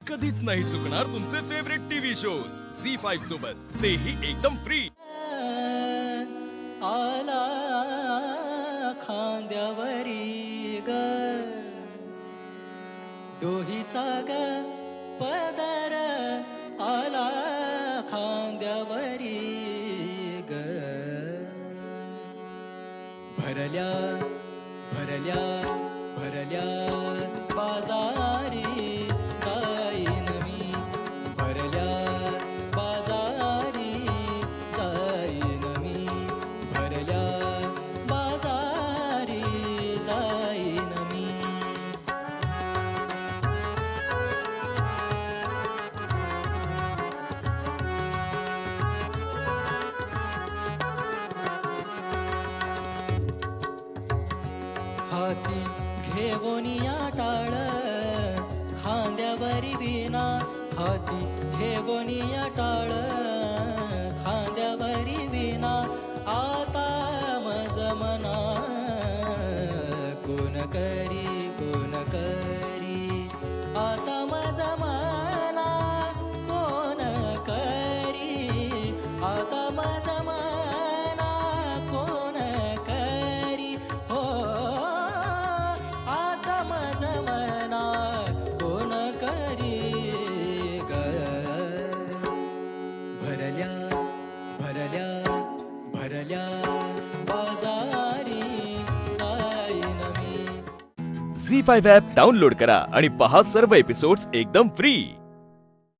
कधीच नाही चुकणार तुमचे फेवरेट टीव्ही शोज झी5 सोबत, तेही एकदम फ्री। आला खांद्यावरी ग डोहीचा ग पदर आला खांद्यावरी ग भरल्या भरल्या भरल्या बाजारी जाईन मी भरल्या बाजारी जाईन मी भरल्या बाजारी जाईन मी हाती घेवोनिया टाळ खांद्यावरी विना हाती घेवोनिया टाळ खांद्यावरी विना आता मज मना कोण करी आता मज मना कोण करी आता मज मना कोण करी हो आता मज मना कोण करी ग भरल्या भरल्या भरल्या बाजारी जाईन मी झी5 ॲप डाउनलोड करा आणि पहा सर्व एपिसोड्स एकदम फ्री।